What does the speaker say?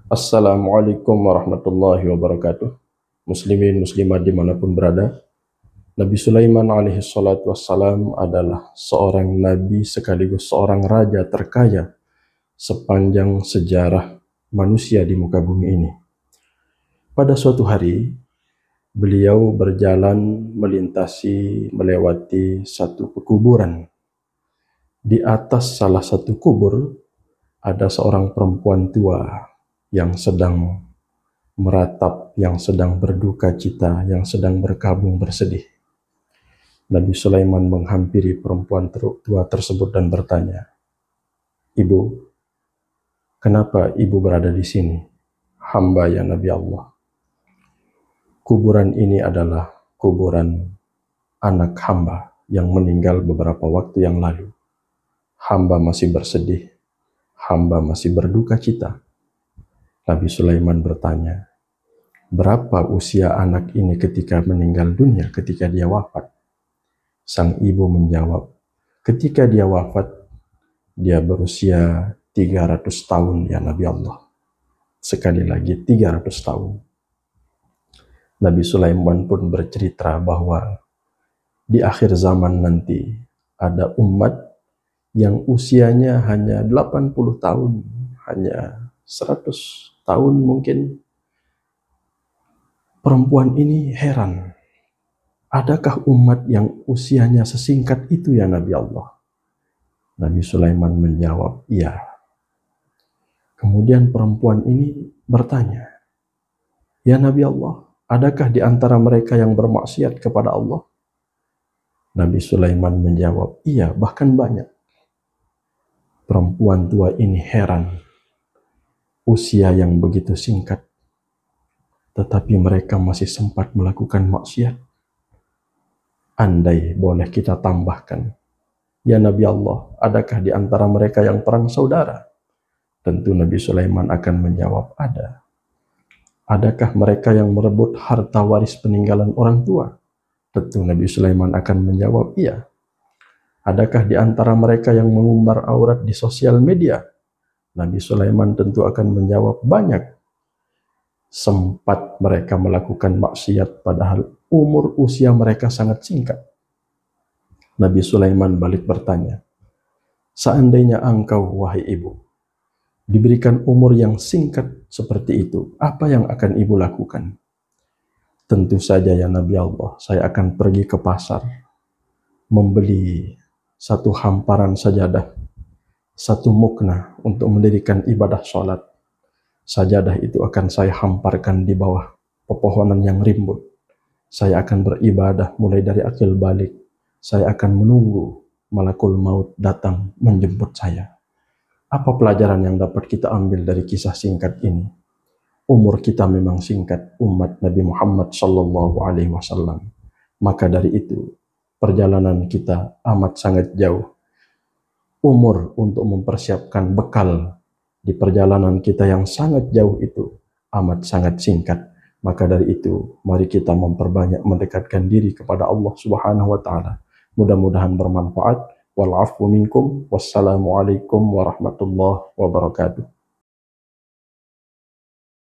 Assalamualaikum warahmatullahi wabarakatuh. Muslimin muslimat dimanapun berada, Nabi Sulaiman alaihi salatu wassalam adalah seorang nabi sekaligus seorang raja terkaya sepanjang sejarah manusia di muka bumi ini. Pada suatu hari, beliau berjalan melewati satu pekuburan. Di atas salah satu kubur ada seorang perempuan tua yang sedang meratap, yang sedang berduka cita, yang sedang berkabung bersedih. Nabi Sulaiman menghampiri perempuan tua tersebut dan bertanya, "Ibu, kenapa ibu berada di sini?" "Hamba ya Nabi Allah. Kuburan ini adalah kuburan anak hamba yang meninggal beberapa waktu yang lalu. Hamba masih bersedih, hamba masih berduka cita." Nabi Sulaiman bertanya, "Berapa usia anak ini ketika meninggal dunia, ketika dia wafat?" Sang ibu menjawab, "Ketika dia wafat, dia berusia 300 tahun ya Nabi Allah." Sekali lagi 300 tahun. Nabi Sulaiman pun bercerita bahwa di akhir zaman nanti ada umat yang usianya hanya 80 tahun, hanya 100 tahun mungkin. Perempuan ini heran, adakah umat yang usianya sesingkat itu ya Nabi Allah? Nabi Sulaiman menjawab, "Iya." Kemudian perempuan ini bertanya, "Ya Nabi Allah, adakah di antara mereka yang bermaksiat kepada Allah?" Nabi Sulaiman menjawab, "Iya, bahkan banyak." Perempuan tua ini heran, usia yang begitu singkat, tetapi mereka masih sempat melakukan maksiat. Andai boleh kita tambahkan, "Ya Nabi Allah, adakah di antara mereka yang perang saudara?" Tentu Nabi Sulaiman akan menjawab, "Ada." "Adakah mereka yang merebut harta waris peninggalan orang tua?" Tentu Nabi Sulaiman akan menjawab, "Iya." "Adakah di antara mereka yang mengumbar aurat di sosial media?" Nabi Sulaiman tentu akan menjawab, "Banyak." Sempat mereka melakukan maksiat padahal umur usia mereka sangat singkat. Nabi Sulaiman balik bertanya, "Seandainya engkau, wahai ibu, diberikan umur yang singkat seperti itu, apa yang akan ibu lakukan?" "Tentu saja ya Nabi Allah, saya akan pergi ke pasar, membeli satu hamparan sajadah, satu mukna untuk mendirikan ibadah sholat. Sajadah itu akan saya hamparkan di bawah pepohonan yang rimbun. Saya akan beribadah mulai dari akil balik. Saya akan menunggu malakul maut datang menjemput saya." Apa pelajaran yang dapat kita ambil dari kisah singkat ini? Umur kita memang singkat, umat Nabi Muhammad sallallahu alaihi wasallam. Maka dari itu, perjalanan kita amat sangat jauh. Umur untuk mempersiapkan bekal di perjalanan kita yang sangat jauh itu amat sangat singkat. Maka dari itu, mari kita memperbanyak mendekatkan diri kepada Allah Subhanahu wa taala. Mudah-mudahan bermanfaat. Wal 'afwu minkum. Wassalamualaikum warahmatullahi wabarakatuh.